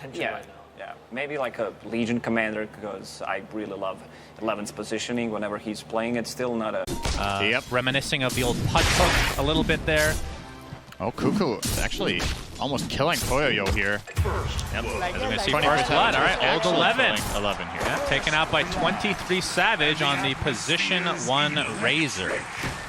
attention Yeah, right now. yeah. Maybe like a Legion commander, because I really love 11's positioning whenever he's playing. It's still not a... Reminiscing of the old punch hook a little bit there. Oh, Cuckoo is actually almost killing Poyoyo here. Yep. As we're going to see first blood. All right, old 11. 11 here. Yeah, taken out by 23 Savage on the position 1 Razor.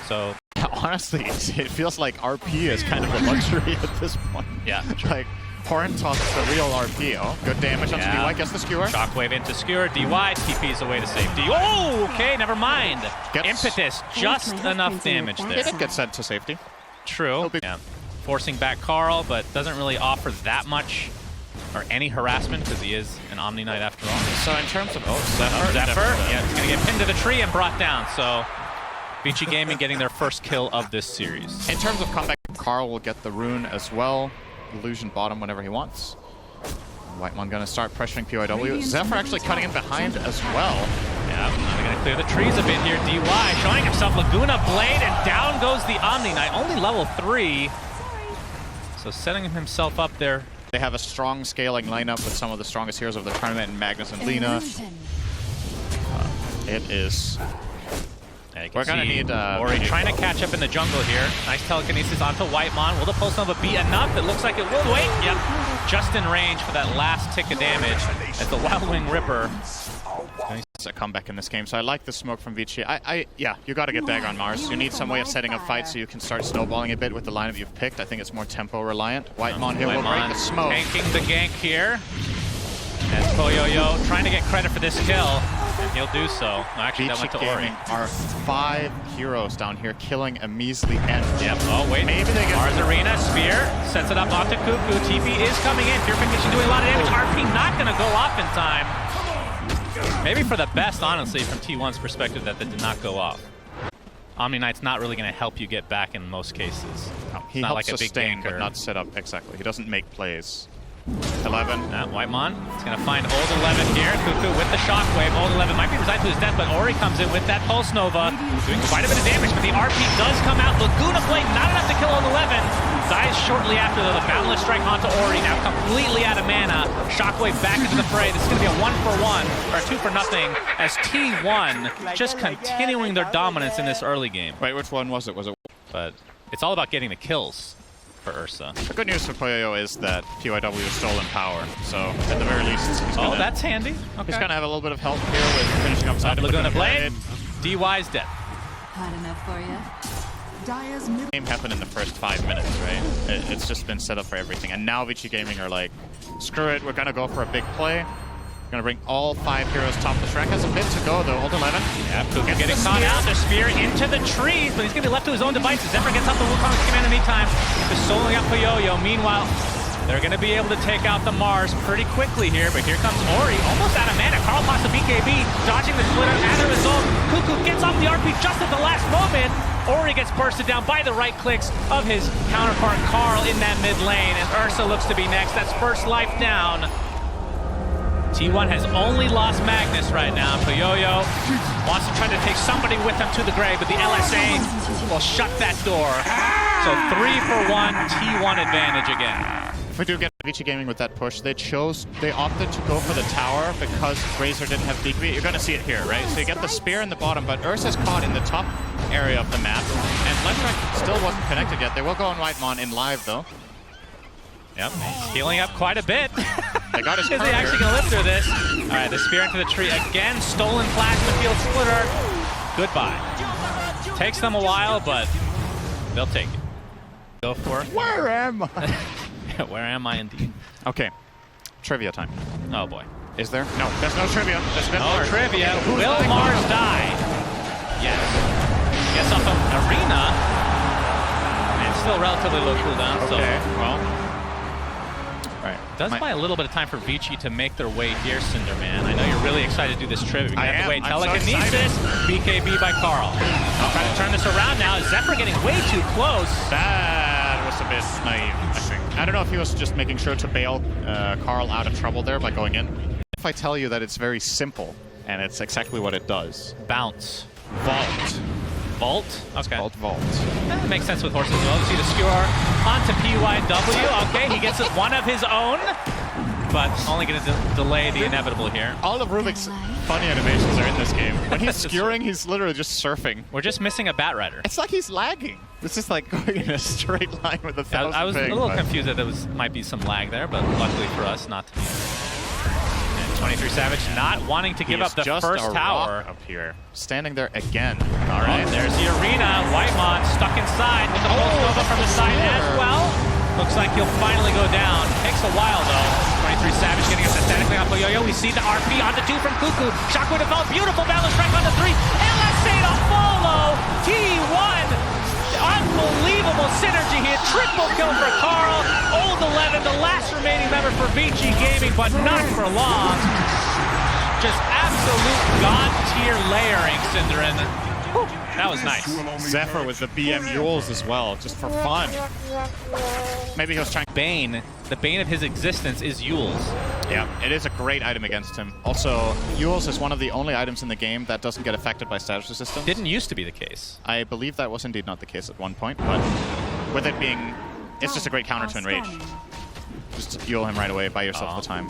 So honestly, it feels like RP is kind of a luxury at this point. Yeah, like Porntos is the real RP. Oh, good damage onto DY, gets the skewer. Shockwave into skewer, DY, TP's away to safety. Oh, okay, never mind. Impetus, just enough damage there. He did get sent to safety. True. Yeah. Forcing back Carl, but doesn't really offer that much or any harassment because he is an Omni Knight after all. So in terms of Zephyr, yeah, he's gonna get pinned to the tree and brought down. So Vici Gaming getting their first kill of this series. In terms of comeback, Carl will get the rune as well. Illusion bottom whenever he wants. Whitemon gonna start pressuring PYW. Zephyr actually cutting in behind as well. Yeah, now they're gonna clear the trees a bit here. DY showing himself Laguna Blade, and down goes the Omni Knight, only level 3. So setting himself up there. They have a strong scaling lineup with some of the strongest heroes of the tournament, in Magnus and Lina. It is... We're gonna need Ori trying to catch up in the jungle here. Nice telekinesis onto Whitemon. Will the Pulse Nova be enough? It looks like it will. Wait, yep. Just in range for that last tick of damage as the Wild Wing Ripper. It's a comeback in this game, so I like the smoke from Vici. Yeah, you gotta get Dagger on Mars. You need some way of setting up fights so you can start snowballing a bit with the lineup you've picked. I think it's more tempo reliant. Whitemon here will break the smoke. Tanking the gank here. As Poyoyo trying to get credit for this kill, and he'll do so. No, actually, that went to Ori. Are 5 heroes down here killing a measly end. Yep. Oh, wait. Maybe they get... Mars Arena, Spear, sets it up onto Cuckoo. TP is coming in. Purification doing a lot of damage. RP not going to go off in time. Maybe for the best, honestly, from T1's perspective, that did not go off. Omni Knight's not really going to help you get back in most cases. No, he not helps like a big sustain, ganker. but not set up. Exactly. He doesn't make plays. 11. Whitemon is going to find old 11 here. Cuckoo with the shockwave. Old 11 might be resigned to his death, but Ori comes in with that Pulse Nova, doing quite a bit of damage, but the RP does come out. Laguna Blade, not enough to kill old 11. Dies shortly after, though. The Boundless Strike onto Ori, now completely out of mana. Shockwave back into the fray. This is going to be a 1-for-1, or 2-for-0, as T1 just continuing their dominance in this early game. Wait, which one was it? But it's all about getting the kills for Ursa. The good news for Poyoyo is that PYW is stolen power, so at the very least, he's gonna... Oh, that's handy. Okay. He's gonna have a little bit of help here with finishing up side of Laguna Blade. DY's dead. Hot enough for you. The game happened in the first 5 minutes, right? It's just been set up for everything, and now Vici Gaming are like, screw it, we're gonna go for a big play. Gonna bring all 5 heroes top the Shrek. Has a bit to go though. Old 11. Yeah, Cuckoo getting caught out. The spear into the trees, but he's gonna be left to his own devices. Zephyr gets out the Wukong's command in the meantime. Just soloing up Poyoyo. Meanwhile, they're gonna be able to take out the Mars pretty quickly here, but here comes Ori, almost out of mana. Carl pops the BKB, dodging the splitter. As a result, Cuckoo gets off the RP just at the last moment. Ori gets bursted down by the right clicks of his counterpart Carl in that mid lane, and Ursa looks to be next. That's first life down. T1 has only lost Magnus right now. Poyoyo wants to try to take somebody with him to the grave, but the LSA will shut that door. So 3-for-1, T1 advantage again. If we do get Vici Gaming with that push, they opted to go for the tower because Razor didn't have DP. You're gonna see it here, right? So you get the spear in the bottom, but Ursa's caught in the top area of the map, and left track still wasn't connected yet. They will go on Whitemon in live though. Yep, healing up quite a bit. They got his Is he actually going to live through this? All right, the spear into the tree again. Stolen plasma field splitter. Goodbye. Takes them a while, but they'll take it. Go for it. Where am I? Where am I indeed? Okay, trivia time. Oh boy. Is there? No, there's no trivia. There's been no trivia. Will Mars die? Yes. Gets off of Arena. And still relatively low cooldown. Okay, so, well. Does buy a little bit of time for Vici to make their way here, Cinderman. I know you're really excited to do this trivia. You're going to have to wait. Telekinesis, BKB by Carl. Trying to turn this around now. Zephyr getting way too close. That was a bit naive, I think. I don't know if he was just making sure to bail Carl out of trouble there by going in. If I tell you that it's very simple, and it's exactly what it does. Bounce. Vault. Vault? Okay. Vault. That makes sense with horses as well. See the skewer onto PYW. Okay, he gets one of his own. but only going to delay the inevitable here. All of Rubik's funny animations are in this game. When he's skewering, he's literally just surfing. We're just missing a Bat Rider. It's like he's lagging. It's just like going in a straight line with a thousand I was ping, a little confused that there might be some lag there, but luckily for us, not to be. And 23 Savage not wanting to give up the first tower. Up here, standing there again. All right, there's the arena. Whitemon stuck inside with the Pulse Nova from the side as well. Looks like he'll finally go down. Takes a while though. 23 Savage getting us aesthetically off of Yo-Yo. We see the RP onto 2 from Cuckoo. Shockwave developed, beautiful balance strike onto 3. LSA to follow. T1. Unbelievable synergy here. Triple kill for Carl. Old 11, the last remaining member for Vici Gaming, but not for long. Just absolute god tier layering, Synderin. That was nice. Zephyr with the BM Yules as well, just for fun. Maybe he was trying. Bane, the bane of his existence is Yules. Yeah, it is a great item against him. Also, Yules is one of the only items in the game that doesn't get affected by status resistance. Didn't used to be the case. I believe that was indeed not the case at one point, but with it being, it's just a great counter to Enrage. Just heal him right away, buy yourself the time.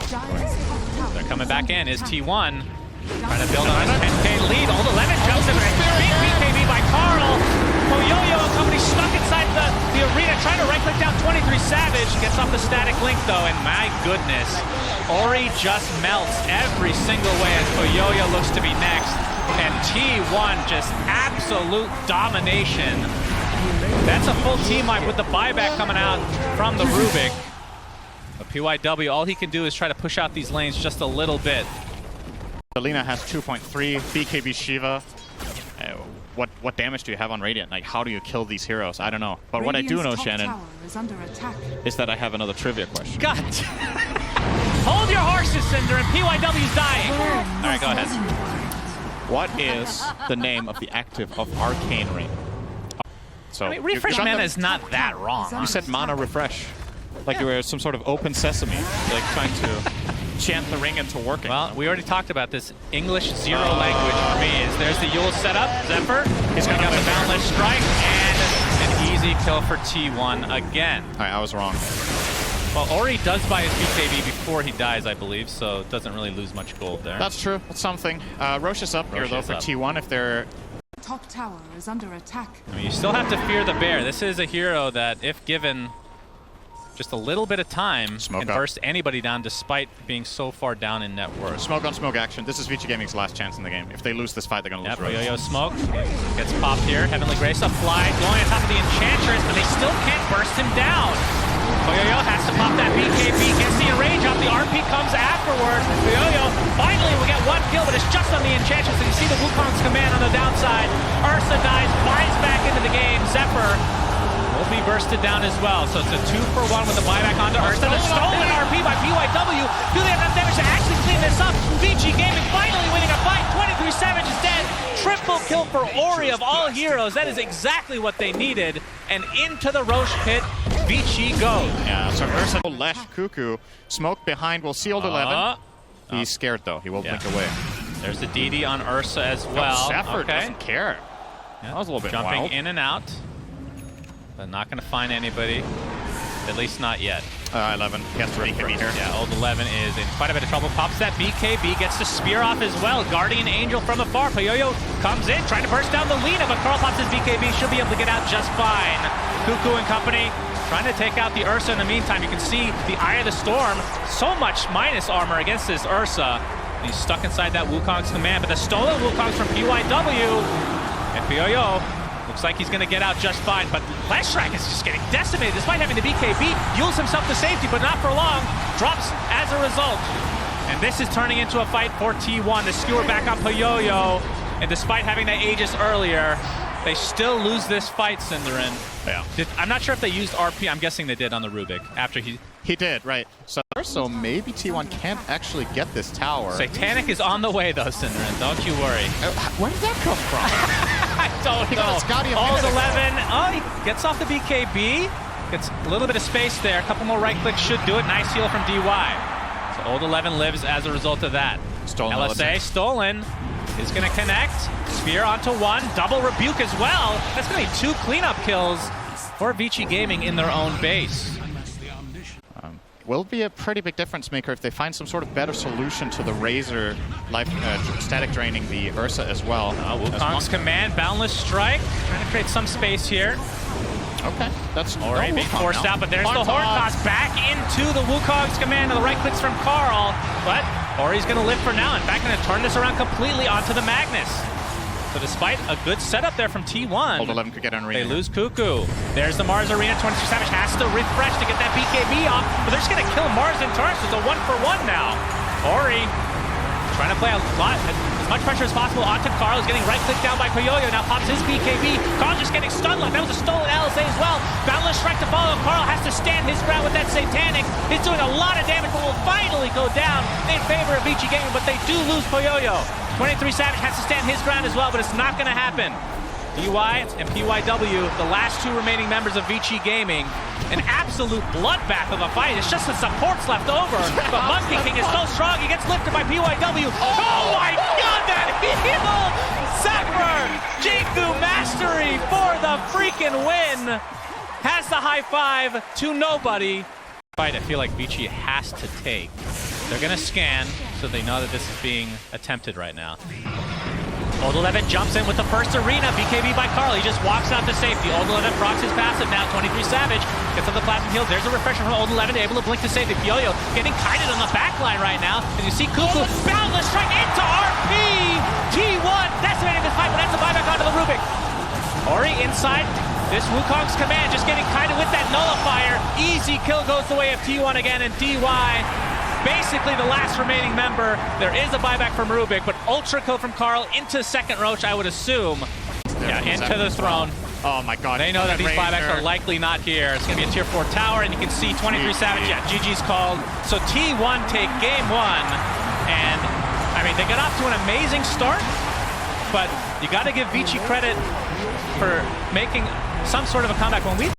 They're coming back in. Is T1 trying to build on his 10k lead. Old 11 jumps in. Big BKB by Carl. Yo-Yo and company stuck inside the arena, trying to right-click down 23 Savage. Gets off the static link though, and my goodness, Ori just melts every single way as Yo-Yo looks to be next. And T1 just absolute domination. That's a full team wipe with the buyback coming out from the Rubik. But PYW, all he can do is try to push out these lanes just a little bit. Alina has 2.3, BKB Shiva. What damage do you have on Radiant? Like, how do you kill these heroes? I don't know. But what I do know, Shannon, is that I have another trivia question. God! Hold your horses, Cinder, and PYW's dying. All right, go ahead. What is the name of the active of Arcane Ring? So, I mean, refresh mana is not that wrong. You said mana refresh. Like you were some sort of open sesame, like trying to chant the ring into working. Well, we already talked about this. English zero language for me is there's the Yule setup. Zephyr, he's going to the Boundless Strike, and an easy kill for T1 again. All right, I was wrong. Well, Ori does buy his BKB before he dies, I believe, so doesn't really lose much gold there. That's true. That's something. Roche is up here, though, for T1 if they're... Top tower is under attack. I mean, you still have to fear the bear. This is a hero that, if given just a little bit of time, can burst anybody down despite being so far down in net worth. Smoke on smoke action. This is Vici Gaming's last chance in the game. If they lose this fight, they're going to lose. Yep, Yo-Yo smoke. Gets popped here. Heavenly Grace applied. Going on top of the Enchantress, but they still can't burst him down. Yo-Yo has to pop that BKB. Gets the enrage up. The RP comes afterwards. Yo-Yo finally will get one kill, but it's just on the Enchantress. And you see the Wukong's command on the downside. Ursa dies, buys back into the game. Zephyr will be bursted down as well. So it's a 2-for-1 with the buyback onto Ursa. The stolen RP by PYW. Do they have enough damage to actually clean this up? Vici Gaming finally winning a fight. 23 Savage is dead. Triple kill for Ori of all heroes. That is exactly what they needed. And into the Roche pit, Vici goes. Yeah, so Ursa Lesh Cuckoo. Smoke behind will see old 11. He's scared though. He will blink away. There's the DD on Ursa as well. Zephyr doesn't care. Yeah, that was a little bit jumping wild. In and out. But not going to find anybody. At least not yet. 11. He has to BKB here. Yeah, old 11 is in quite a bit of trouble. Pops that BKB, gets the spear off as well. Guardian Angel from afar. Yo-Yo comes in, trying to burst down the Lina, but Carl pops his BKB. She'll be able to get out just fine. Cuckoo and company trying to take out the Ursa in the meantime. You can see the Eye of the Storm. So much minus armor against this Ursa. He's stuck inside that Wukong's command, but the stolen Wukong's from PYW. And Yo-Yo looks like he's going to get out just fine, but Leshrac is just getting decimated despite having the BKB. Yules himself to safety, but not for long. Drops as a result. And this is turning into a fight for T1. The skewer back on Yo-Yo, and despite having that Aegis earlier, they still lose this fight, Synderin. Yeah. I'm not sure if they used RP. I'm guessing they did on the Rubik after he did, right. So maybe T1 can't actually get this tower. Satanic is on the way, though, Synderin. Don't you worry. Where did that come from? I don't know. All's 11. Oh, he gets off the BKB. Gets a little bit of space there. A couple more right clicks should do it. Nice heal from DY. So old 11 lives as a result of that. Stolen LSA, stolen. Is going to connect. Spear onto one. Double rebuke as well. That's going to be 2 cleanup kills for Vici Gaming in their own base. will be a pretty big difference maker if they find some sort of better solution to the Razor life static draining the Ursa as well. Wukong's command, Boundless Strike, trying to create some space here. Okay, that's Already being Wukong forced now. out, but there's the Horn Toss back into the Wukong's command, and the right clicks from Carl, but Ori's going to live for now. In fact, going to turn this around completely onto the Magnus. So despite a good setup there from T1, Old 11 could get on Arena. they lose Cuckoo. There's the Mars Arena. 23 Savage has to refresh to get that BKB off, but they're just going to kill Mars and Tarsus. It's a 1-for-1 now. Ori trying to play a lot, as much pressure as possible onto Carl. He's getting right-clicked down by Koyoyo. Now pops his BKB. Carl just getting stun locked. That was a stolen LSA as well. Boundless Strike to follow. Carl has to stand his ground with that Satanic. He's doing a lot of damage, but will finally go down in favor of Vici Gaming, but they do lose Koyoyo. 23 Savage has to stand his ground as well, but it's not going to happen. DY and PYW, the last two remaining members of Vici Gaming, an absolute bloodbath of a fight. It's just the supports left over. But Monkey King is so strong, he gets lifted by PYW. Oh my god, that evil Zephyr! Jiku Mastery for the freaking win! Has the high five to nobody. Fight I feel like Vici has to take. They're gonna scan, so they know that this is being attempted right now. Old 11 jumps in with the first arena, BKB by Carl. He just walks out to safety. Old 11 procs his passive now. 23 Savage gets on the plasma heals. There's a refresher from Old 11, able to blink to save the Koyoyo. Getting kited on the back line right now. And you see Cuckoo, Boundless Strike into RP! T1 decimating this fight, but that's a buyback onto the Rubik. Ori inside. This Wukong's command just getting kited with that nullifier. Easy kill goes the way of T1 again, and DY basically the last remaining member. There is a buyback from Rubik, but ultra kill from Carl into second Roach, I would assume. Yeah, into the throne. Oh my god. They know that these buybacks are likely not here. It's going to be a tier 4 tower, and you can see 23 Savage. Yeah, GG's called. So T1 take game 1, and I mean, they got off to an amazing start, but you got to give Vici credit for making some sort of a comeback. When we